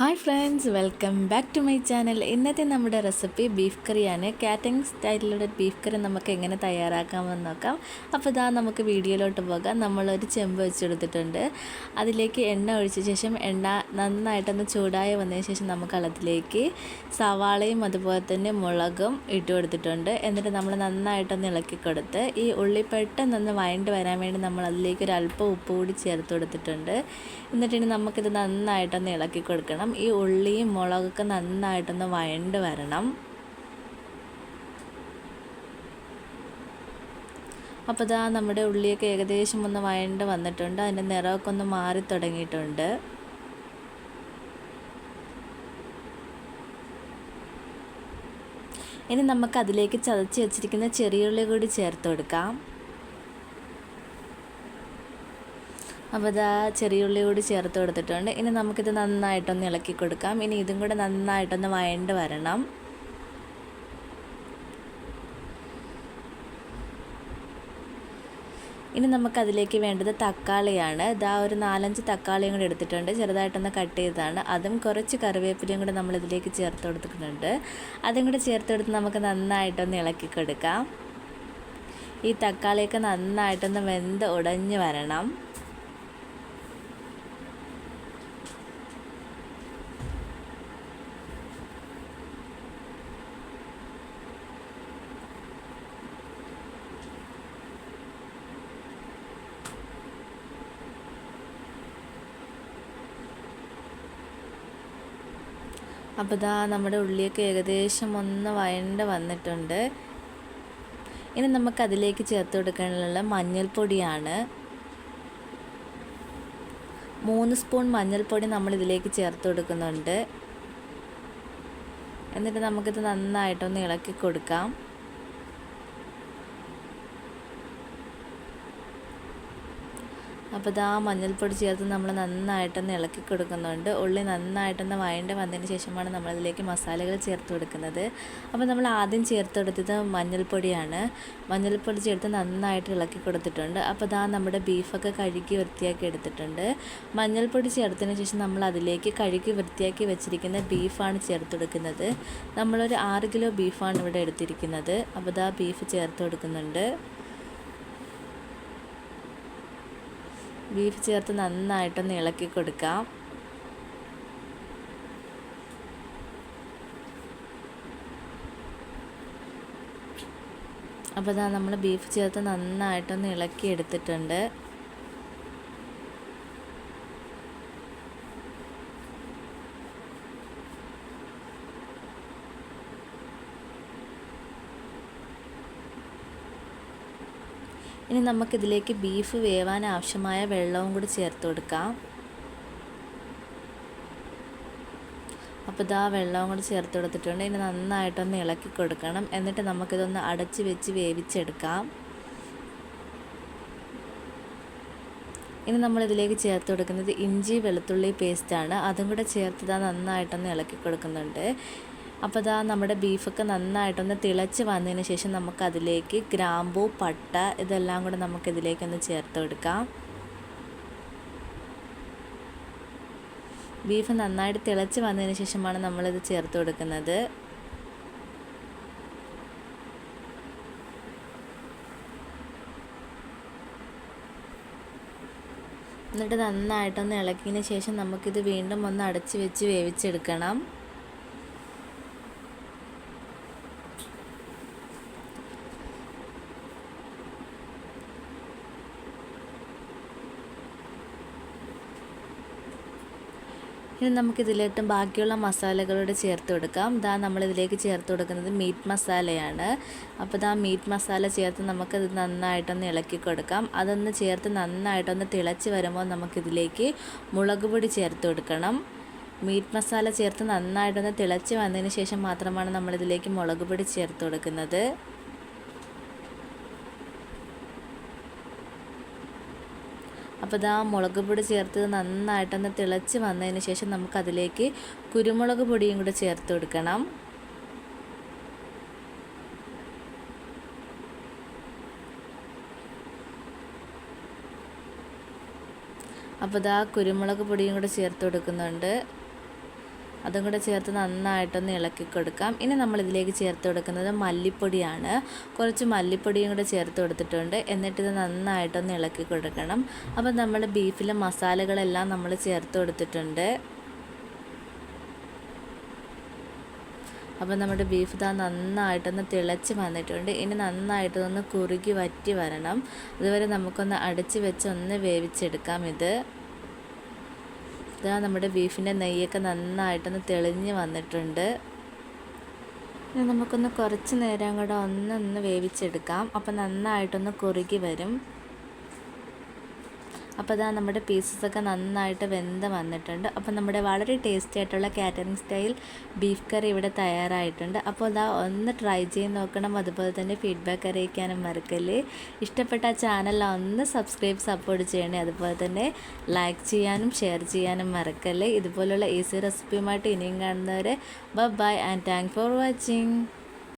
Hi friends, welcome back to my channel. ഇന്നത്തെ നമ്മുടെ recipe beef കറിയാണ്. കാറ്ററിംഗ് സ്റ്റൈലിലുള്ള ബീഫ് കറി നമുക്ക് എങ്ങനെ തയ്യാറാക്കാമെന്ന് നോക്കാം. അപ്പോൾ ഇതാ നമുക്ക് വീഡിയോയിലോട്ട് പോകാം. നമ്മളൊരു ചെമ്പ് വെച്ചെടുത്തിട്ടുണ്ട്. അതിലേക്ക് എണ്ണ ഒഴിച്ച ശേഷം എണ്ണ നന്നായിട്ടൊന്ന് ചൂടായി വന്നതിന് ശേഷം നമുക്ക് അതിലേക്ക് സവാളയും അതുപോലെ തന്നെ മുളകും ഇട്ട് കൊടുത്തിട്ടുണ്ട്. എന്നിട്ട് നമ്മൾ നന്നായിട്ടൊന്ന് ഇളക്കി കൊടുത്ത് ഈ ഉള്ളി പെട്ടെന്നൊന്ന് വഴണ്ട് വരാൻ വേണ്ടി നമ്മൾ അതിലേക്ക് ഒരു അല്പം ഉപ്പ് കൂടി ചേർത്ത് കൊടുത്തിട്ടുണ്ട്. എന്നിട്ട് നമുക്കിത് നന്നായിട്ടൊന്ന് ഇളക്കി കൊടുക്കണം. ഈ ഉള്ളിയും മുളകൊക്കെ നന്നായിട്ടൊന്ന് വഴണ്ട് വരണം. അപ്പോൾ ഇതാ നമ്മുടെ ഉള്ളിയൊക്കെ ഏകദേശം ഒന്ന് വഴണ്ട് വന്നിട്ടുണ്ട്. അതിൻ്റെ നിറമൊക്കെ ഒന്ന് മാറി തുടങ്ങിയിട്ടുണ്ട്. ഇനി നമുക്ക് അതിലേക്ക് ചതച്ച് വെച്ചിരിക്കുന്ന ചെറിയുള്ളി കൂടി ചേർത്ത് കൊടുക്കാം. അപ്പോൾ ഇതാ ചെറിയുള്ളി കൂടി ചേർത്ത് കൊടുത്തിട്ടുണ്ട്. ഇനി നമുക്കിത് നന്നായിട്ടൊന്ന് ഇളക്കി കൊടുക്കാം. ഇനി ഇതും കൂടെ നന്നായിട്ടൊന്ന് വഴണ്ട് വരണം. ഇനി നമുക്കതിലേക്ക് വേണ്ടത് തക്കാളിയാണ്. ഇതാ ഒരു 4-5 തക്കാളിയും കൂടി എടുത്തിട്ടുണ്ട്. ചെറുതായിട്ടൊന്ന് കട്ട് ചെയ്തതാണ്. അതും കുറച്ച് കറിവേപ്പിലയും കൂടെ നമ്മളിതിലേക്ക് ചേർത്ത് കൊടുത്തിട്ടുണ്ട്. അതും കൂടെ ചേർത്ത് കൊടുത്ത് നമുക്ക് നന്നായിട്ടൊന്ന് ഇളക്കി കൊടുക്കാം. ഈ തക്കാളിയൊക്കെ നന്നായിട്ടൊന്ന് വെന്ത് ഉടഞ്ഞ് വരണം. അപ്പോൾ ഇതാ നമ്മുടെ ഉള്ളിയൊക്കെ ഏകദേശം ഒന്ന് വഴണ്ട് വന്നിട്ടുണ്ട്. ഇനി നമുക്കതിലേക്ക് ചേർത്ത് കൊടുക്കാനുള്ള മഞ്ഞൾപ്പൊടിയാണ്. 3 സ്പൂൺ മഞ്ഞൾപ്പൊടി നമ്മളിതിലേക്ക് ചേർത്ത് കൊടുക്കുന്നുണ്ട്. എന്നിട്ട് നമുക്കിത് നന്നായിട്ടൊന്ന് ഇളക്കി കൊടുക്കാം. അപ്പോൾ ഇതാ മഞ്ഞൾപ്പൊടി ചേർത്ത് നമ്മൾ നന്നായിട്ടൊന്ന് ഇളക്കി കൊടുക്കുന്നുണ്ട്. ഉള്ളി നന്നായിട്ടൊന്ന് വഴണ്ട് വന്നതിന് ശേഷമാണ് നമ്മളതിലേക്ക് മസാലകൾ ചേർത്ത് കൊടുക്കുന്നത്. അപ്പോൾ നമ്മൾ ആദ്യം ചേർത്ത് കൊടുത്തത് മഞ്ഞൾപ്പൊടിയാണ്. മഞ്ഞൾപ്പൊടി ചേർത്ത് നന്നായിട്ട് ഇളക്കി കൊടുത്തിട്ടുണ്ട്. അപ്പോൾ ഇതാ നമ്മുടെ ബീഫൊക്കെ കഴുകി വൃത്തിയാക്കി എടുത്തിട്ടുണ്ട്. മഞ്ഞൾപ്പൊടി ചേർത്തതിന് ശേഷം നമ്മൾ അതിലേക്ക് കഴുകി വൃത്തിയാക്കി വെച്ചിരിക്കുന്ന ബീഫാണ് ചേർത്ത് കൊടുക്കുന്നത്. നമ്മളൊരു 6 കിലോ ബീഫാണ് ഇവിടെ എടുത്തിരിക്കുന്നത്. അപ്പോൾ ഇതാ ബീഫ് ചേർത്ത് കൊടുക്കുന്നുണ്ട്. ബീഫ് ചേർത്ത് നന്നായിട്ടൊന്ന് ഇളക്കി കൊടുക്കാം. അപ്പോൾ ഇതാ നമ്മൾ ബീഫ് ചേർത്ത് നന്നായിട്ടൊന്ന് ഇളക്കി എടുത്തിട്ടുണ്ട്. ഇനി നമുക്കിതിലേക്ക് ബീഫ് വേവാൻ ആവശ്യമായ വെള്ളവും കൂടി ചേർത്ത് കൊടുക്കാം. അപ്പോൾ ഇതാ വെള്ളവും കൂടി ചേർത്ത് കൊടുത്തിട്ടുണ്ട്. ഇനി നന്നായിട്ടൊന്ന് ഇളക്കി കൊടുക്കണം. എന്നിട്ട് നമുക്കിതൊന്ന് അടച്ച് വെച്ച് വേവിച്ചെടുക്കാം. ഇനി നമ്മളിതിലേക്ക് ചേർത്ത് കൊടുക്കുന്നത് ഇഞ്ചി വെളുത്തുള്ളി പേസ്റ്റാണ്. അതും കൂടെ ചേർത്ത് നന്നായിട്ടൊന്ന് ഇളക്കി കൊടുക്കുന്നുണ്ട്. അപ്പോൾ ഇതാ നമ്മുടെ ബീഫൊക്കെ നന്നായിട്ടൊന്ന് തിളച്ച് വന്നതിന് ശേഷം നമുക്കതിലേക്ക് ഗ്രാമ്പൂ പട്ട ഇതെല്ലാം കൂടെ നമുക്കിതിലേക്കൊന്ന് ചേർത്ത് കൊടുക്കാം. ബീഫ് നന്നായിട്ട് തിളച്ച് വന്നതിന് ശേഷമാണ് നമ്മളിത് ചേർത്ത് കൊടുക്കുന്നത്. എന്നിട്ട് നന്നായിട്ടൊന്ന് ഇളക്കിയതിന് ശേഷം നമുക്കിത് വീണ്ടും ഒന്ന് അടച്ച് വെച്ച് വേവിച്ചെടുക്കണം. ഇനി നമുക്കിതിലേക്ക് ബാക്കിയുള്ള മസാലകളോട് ചേർത്ത് കൊടുക്കാം. ഇതാ നമ്മളിതിലേക്ക് ചേർത്ത് കൊടുക്കുന്നത് മീറ്റ് മസാലയാണ്. അപ്പോൾ ഇതാ മീറ്റ് മസാല ചേർത്ത് നമുക്കത് നന്നായിട്ടൊന്ന് ഇളക്കി കൊടുക്കാം. അതൊന്ന് ചേർത്ത് നന്നായിട്ടൊന്ന് തിളച്ച് വരുമ്പോൾ നമുക്കിതിലേക്ക് മുളക് പൊടി ചേർത്ത് കൊടുക്കണം. മീറ്റ് മസാല ചേർത്ത് നന്നായിട്ടൊന്ന് തിളച്ച് വന്നതിന് ശേഷം മാത്രമാണ് നമ്മളിതിലേക്ക് മുളക് പൊടി ചേർത്ത് കൊടുക്കുന്നത്. അപ്പോൾ ഇതാ മുളക് പൊടി ചേർത്ത് നന്നായിട്ടൊന്ന് തിളച്ച് വന്നതിന് ശേഷം നമുക്കതിലേക്ക് കുരുമുളക് പൊടിയും കൂടെ ചേർത്ത് കൊടുക്കണം. അപ്പോൾ ഇതാ കുരുമുളക് പൊടിയും കൂടെ ചേർത്ത് കൊടുക്കുന്നുണ്ട്. അതും കൂടെ ചേർത്ത് നന്നായിട്ടൊന്ന് ഇളക്കി കൊടുക്കാം. ഇനി നമ്മളിതിലേക്ക് ചേർത്ത് കൊടുക്കുന്നത് മല്ലിപ്പൊടിയാണ്. കുറച്ച് മല്ലിപ്പൊടിയും കൂടെ ചേർത്ത് കൊടുത്തിട്ടുണ്ട്. എന്നിട്ടിത് നന്നായിട്ടൊന്ന് ഇളക്കി കൊടുക്കണം. അപ്പോൾ നമ്മൾ ബീഫിലെ മസാലകളെല്ലാം നമ്മൾ ചേർത്ത് കൊടുത്തിട്ടുണ്ട്. അപ്പോൾ നമ്മുടെ ബീഫ് നന്നായിട്ടൊന്ന് തിളച്ച് വന്നിട്ടുണ്ട്. ഇനി നന്നായിട്ടൊന്ന് കുറുകി വറ്റി വരണം. അതുവരെ നമുക്കൊന്ന് അടച്ച് വെച്ച് ഒന്ന് വേവിച്ചെടുക്കാം. നമ്മുടെ ബീഫിൻ്റെ നെയ്യൊക്കെ നന്നായിട്ടൊന്ന് തെളിഞ്ഞ് വന്നിട്ടുണ്ട്. ഇനി നമുക്കൊന്ന് കുറച്ച് നേരം കൂടെ ഒന്ന് വേവിച്ചെടുക്കാം. അപ്പോൾ നന്നായിട്ടൊന്ന് കുറുകി വരും. അപ്പോൾ നമ്മുടെ പീസസൊക്കെ നന്നായിട്ട് വെന്ത് വന്നിട്ടുണ്ട്. അപ്പോൾ നമ്മുടെ വളരെ ടേസ്റ്റി ആയിട്ടുള്ള കാറ്ററിംഗ് സ്റ്റൈൽ ബീഫ് കറി ഇവിടെ തയ്യാറായിട്ടുണ്ട്. അപ്പോൾ ഒന്ന് ട്രൈ ചെയ്ത് നോക്കണം. അതുപോലെ തന്നെ ഫീഡ്ബാക്ക് അറിയിക്കാനും മറക്കല്ലേ. ഇഷ്ടപ്പെട്ട ചാനൽ ഒന്ന് സപ്പോർട്ട് ചെയ്യണേ. അതുപോലെ തന്നെ ലൈക്ക് ചെയ്യാനും ഷെയർ ചെയ്യാനും മറക്കല്ലേ. ഇതുപോലുള്ള ഈസി റെസിപ്പിയുമായിട്ട് ഇനിയും കാണുന്നവരെ bye and thank for watching.